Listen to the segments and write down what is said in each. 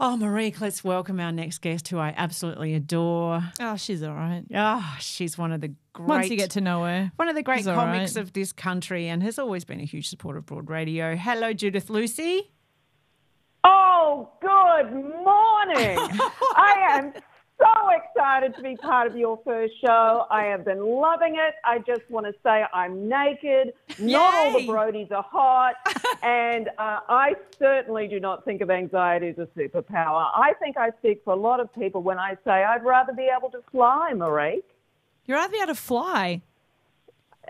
Oh, Marieke, let's welcome our next guest who I absolutely adore. Oh, she's all right. Oh, she's one of the great... Once you get to know her. One of the great she's comics right. of this country and has always been a huge supporter of Broad Radio. Hello, Judith Lucy. Oh, good morning. I am so excited to be part of your first show. I have been loving it. I just want to say I'm naked. Not all the Brodies are hot. And I certainly do not think of anxiety as a superpower. I think I speak for a lot of people when I say I'd rather be able to fly, Marieke. You'd rather be able to fly?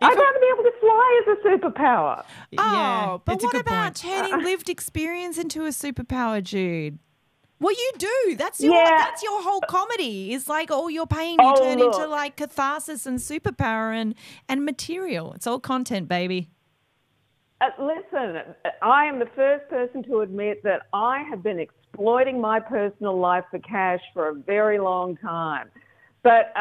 I'd rather be able to fly as a superpower. Oh, but what about point. turning lived experience into a superpower, Jude? Well, you do. That's your whole comedy. Is like all your pain you turn into like catharsis and superpower and material. It's all content, baby. Listen, I am the first person to admit that I have been exploiting my personal life for cash for a very long time. But,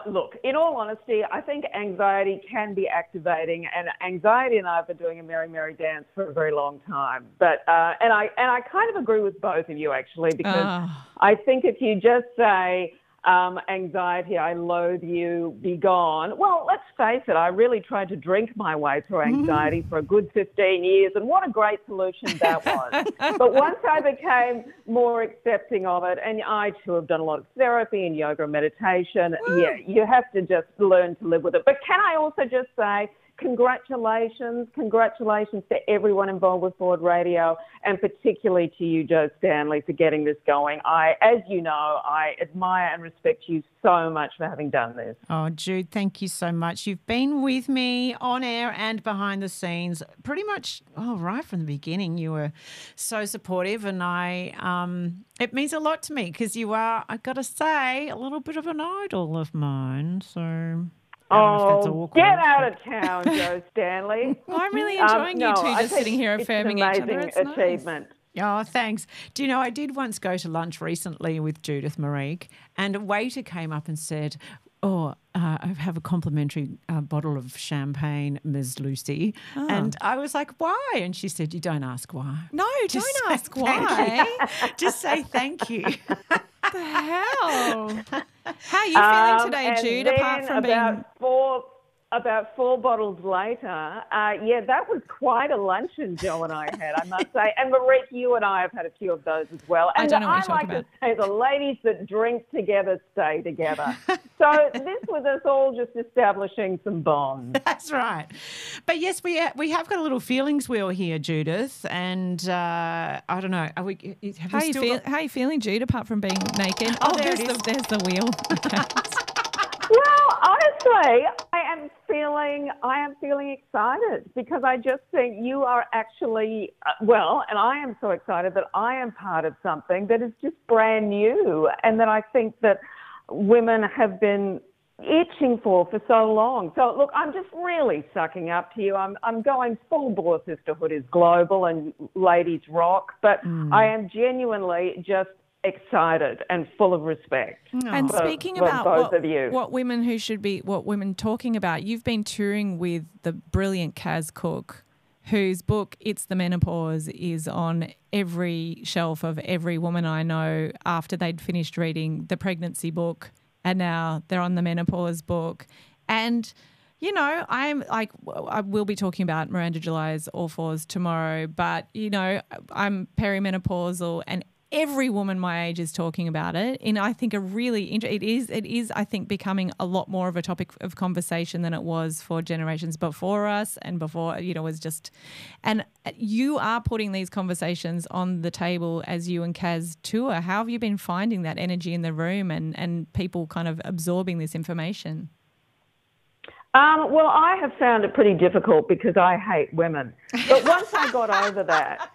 look, in all honesty, I think anxiety can be activating, and anxiety and I have been doing a merry, merry dance for a very long time. But, and I kind of agree with both of you, actually, because I think if you just say, anxiety, I loathe you, be gone. Well, let's face it, I really tried to drink my way through anxiety for a good 15 years, and what a great solution that was. But once I became more accepting of it, and I too have done a lot of therapy and yoga and meditation, you have to just learn to live with it. But can I also just say, congratulations to everyone involved with Broad Radio, and particularly to you, Jo Stanley, for getting this going. As you know, I admire and respect you so much for having done this. Oh, Jude, thank you so much. You've been with me on air and behind the scenes pretty much right from the beginning. You were so supportive, and it means a lot to me because you are, I've got to say, a little bit of an idol of mine, so... get out of town, Jo Stanley. I'm really enjoying you two just sitting here affirming each other. It's an amazing achievement. Nice. Oh, thanks. Do you know, I did once go to lunch recently with Judith Marieke, and a waiter came up and said, I have a complimentary bottle of champagne, Ms. Lucy. Oh. And I was like, why? And she said, you don't ask why. No, don't ask why. Just say thank you. What the hell? How are you feeling today, Jude, apart from being... About 4 bottles later, that was quite a luncheon Jo and I had, I must say. And Marieke, you and I have had a few of those as well. And I don't know what you're like talking about. to say the ladies that drink together stay together. So this was us all just establishing some bonds. That's right. But yes, we have got a little feelings wheel here, Judith. And I don't know. How are you feeling, Jude, apart from being naked? There's the wheel. Well, honestly, I am feeling excited because I just think you are actually, and I am so excited that I am part of something that is just brand new and that I think that women have been itching for so long. So, look, I'm just really sucking up to you. I'm going full bore. Sisterhood is global and ladies rock, but I am genuinely just excited and full of respect. And speaking about both of you. what women talking about, you've been touring with the brilliant Kaz Cook, whose book, It's the Menopause, is on every shelf of every woman I know after they'd finished reading the pregnancy book, and now they're on the menopause book. And I will be talking about Miranda July's All Fours tomorrow, but, I'm perimenopausal, and every woman my age is talking about it. And I think it is, I think, becoming a lot more of a topic of conversation than it was for generations before us and before, was just, and you are putting these conversations on the table as you and Kaz tour. How have you been finding that energy in the room and people kind of absorbing this information? Well, I have found it pretty difficult because I hate women. But once I got over that,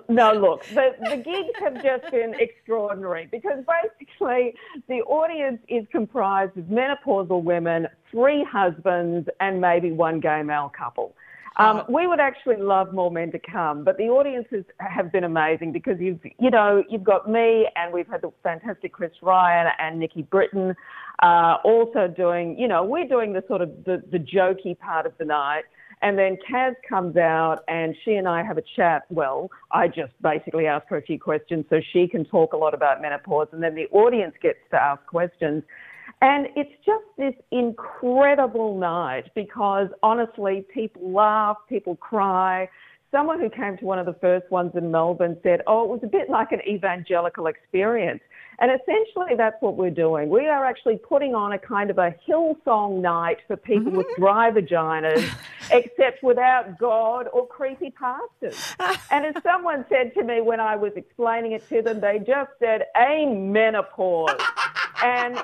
look, the gigs have just been extraordinary because basically the audience is comprised of menopausal women, 3 husbands, and maybe 1 gay male couple. We would actually love more men to come, but the audiences have been amazing because you've got me, and we've had the fantastic Chris Ryan and Nikki Britton also doing, we're doing the sort of the jokey part of the night. And then Kaz comes out and she and I have a chat. Well, I just basically ask her a few questions so she can talk a lot about menopause, and then the audience gets to ask questions. And it's just this incredible night because, honestly, people laugh, people cry. Someone who came to one of the first ones in Melbourne said, oh, it was a bit like an evangelical experience. And essentially that's what we're doing. We are actually putting on a kind of a Hillsong night for people with dry vaginas, except without God or creepy pastors. And as someone said to me when I was explaining it to them, they just said, amenopause. And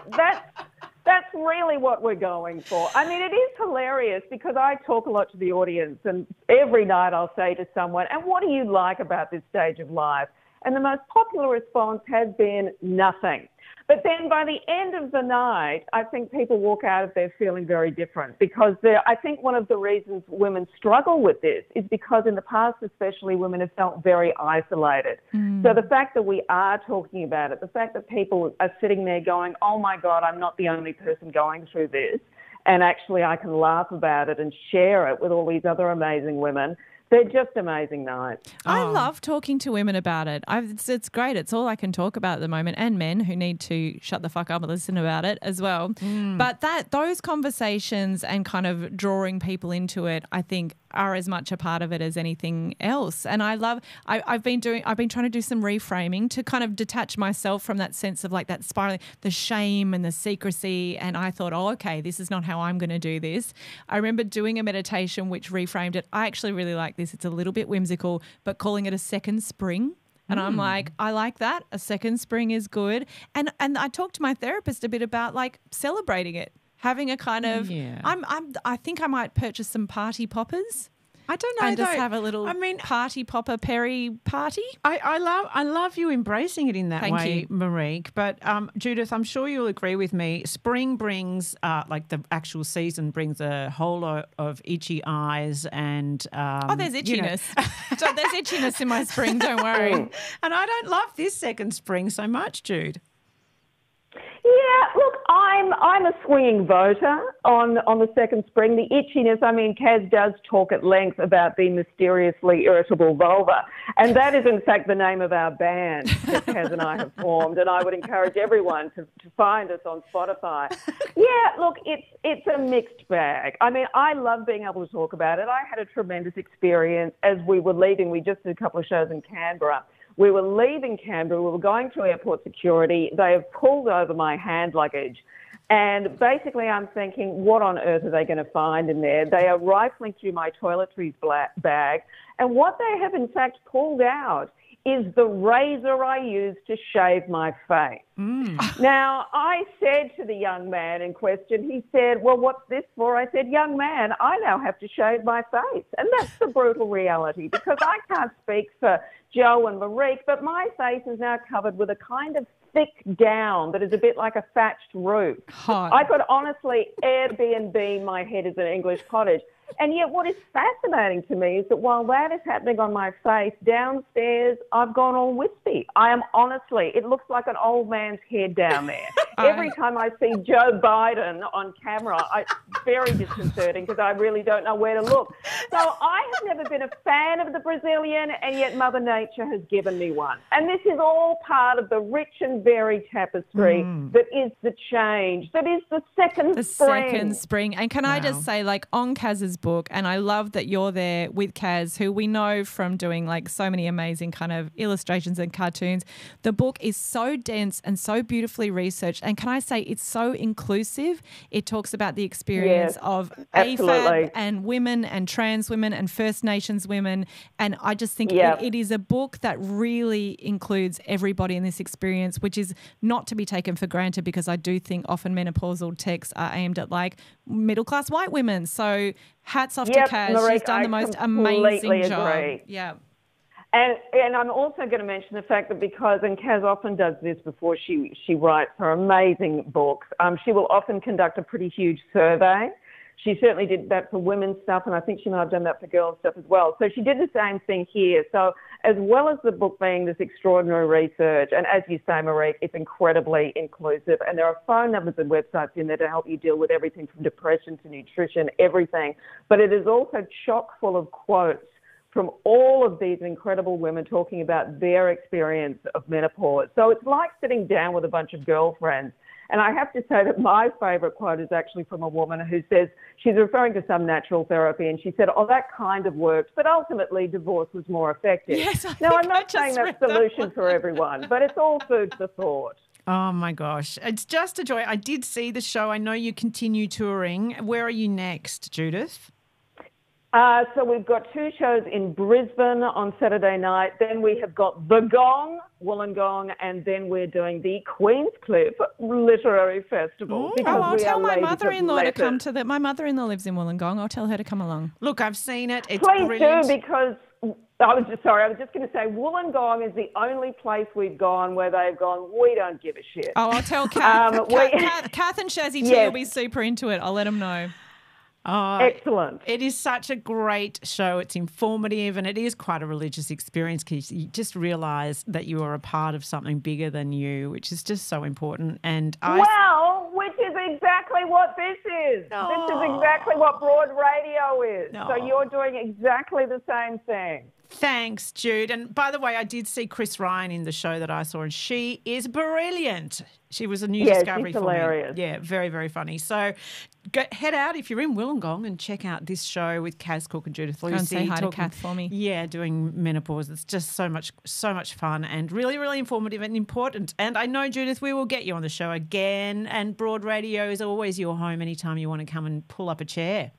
that's really what we're going for. I mean, it is hilarious because I talk a lot to the audience, and every night I'll say to someone, and what do you like about this stage of life? And the most popular response has been nothing. But then by the end of the night, I think people walk out of there feeling very different because I think one of the reasons women struggle with this is because in the past, especially, women have felt very isolated. So the fact that we are talking about it, the fact that people are sitting there going, oh my God, I'm not the only person going through this, and actually I can laugh about it and share it with all these other amazing women. They're just amazing nights. I love talking to women about it. It's great. It's all I can talk about at the moment, and men who need to shut the fuck up and listen about it as well. But those conversations and kind of drawing people into it, I think, are as much a part of it as anything else. And I've been trying to do some reframing to kind of detach myself from that sense of like that spiraling, the shame and the secrecy. And I thought, oh, okay, this is not how I'm going to do this. I remember doing a meditation which reframed it. I actually really like this. It's a little bit whimsical, but calling it a second spring. And I'm like, I like that. A second spring is good. And I talked to my therapist a bit about like celebrating it. Having a kind of, I think I might purchase some party poppers. I don't know. And just have a little party popper Perry party. I love you embracing it in that Thank way, you. Marieke. But Judith, I'm sure you'll agree with me. Spring brings, like the actual season brings a whole lot of itchy eyes and there's itchiness. So there's itchiness in my spring. Don't worry. And I don't love this second spring so much, Jude. Yeah, look, I'm a swinging voter on the second spring. The itchiness, I mean, Kaz does talk at length about the mysteriously irritable vulva, and that is in fact the name of our band that Kaz and I have formed, and I would encourage everyone to find us on Spotify. Yeah, look, it's a mixed bag. I mean, I love being able to talk about it. I had a tremendous experience as we were leaving. We just did a couple of shows in Canberra. We were leaving Canberra. We were going through airport security. They have pulled over my hand luggage. And basically I'm thinking, what on earth are they going to find in there? They are rifling through my toiletries bag. And what they have in fact pulled out is the razor I use to shave my face. Now, I said to the young man in question, he said, well, what's this for? I said, young man, I now have to shave my face. And that's the brutal reality because I can't speak for Jo and Marieke, but my face is now covered with a kind of thick down that is a bit like a thatched roof. Hot. I could honestly Airbnb my head as an English cottage. And yet what is fascinating to me is that while that is happening on my face, downstairs I've gone all wispy. I am honestly, it looks like an old man's head down there. Every time I see Joe Biden on camera, it's very disconcerting because I really don't know where to look. So I have never been a fan of the Brazilian, and yet Mother Nature has given me one. And this is all part of the rich and varied tapestry that is the change, that is the second spring. Second spring. And can I just say, like, on Kaz's book, and I love that you're there with Kaz, who we know from doing like so many amazing kind of illustrations and cartoons. The book is so dense and so beautifully researched. And can I say it's so inclusive? It talks about the experience of AFAB and women and trans women and First Nations women. And I just think it is a book that really includes everybody in this experience, which is not to be taken for granted because I do think often menopausal texts are aimed at like middle-class white women. So hats off to Kaz. Marieke, she's done the most amazing job. Yeah. And I'm also going to mention the fact that because, and Kaz often does this before she writes her amazing books, she will often conduct a pretty huge survey. She certainly did that for women's stuff, and I think she might have done that for girls' stuff as well. So she did the same thing here. So as well as the book being this extraordinary research, and as you say, Marieke, it's incredibly inclusive, and there are phone numbers and websites in there to help you deal with everything from depression to nutrition, everything. But it is also chock full of quotes from all of these incredible women talking about their experience of menopause. So it's like sitting down with a bunch of girlfriends. And I have to say that my favourite quote is actually from a woman who says, she's referring to some natural therapy, and she said, oh, that kind of works, but ultimately divorce was more effective. Yes, now, I'm not saying that's the solution for everyone, but it's all food for thought. Oh, my gosh. It's just a joy. I did see the show. I know you continue touring. Where are you next, Judith? So we've got 2 shows in Brisbane on Saturday night. Then we have got The Gong, Wollongong, and then we're doing the Queenscliff Literary Festival. Oh, I'll tell my mother-in-law to come to that. My mother-in-law lives in Wollongong. I'll tell her to come along. Look, I've seen it. It's Please brilliant. do, because I was just going to say Wollongong is the only place we've gone where they've gone, we don't give a shit. Oh, I'll tell Kath. Kath and Shazzy too will be super into it. I'll let them know. Oh, excellent. It is such a great show. It's informative, and it is quite a religious experience because you just realise that you are a part of something bigger than you, which is just so important. And which is exactly what this is. Oh. This is exactly what Broad Radio is. No. So you're doing exactly the same thing. Thanks, Jude. And by the way, I did see Chris Ryan in the show that I saw, and she is brilliant. She was a new discovery she's for hilarious. me. Yeah, very, very funny. So head out if you're in Wollongong and check out this show with Kaz Cook and Judith Lucy. Go and say hi to Kath for me. Yeah, doing menopause. It's just so much fun and really, really informative and important. And I know, Judith, we will get you on the show again. And Broad Radio is always your home anytime you want to come and pull up a chair.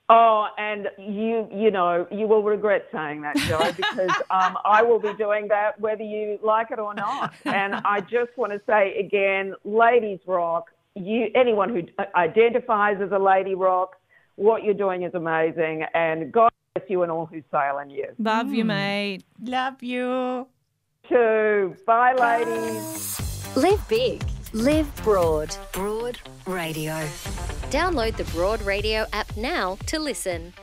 Oh, and you know, you will regret saying that, Jo, because I will be doing that whether you like it or not. And I just want to say again, ladies rock. Anyone who identifies as a lady rock, what you're doing is amazing. And God bless you and all who sail in you. Love you, mate. Love you. Too. Bye, ladies. Live big. Live broad. Broad Radio. Download the Broad Radio app now to listen.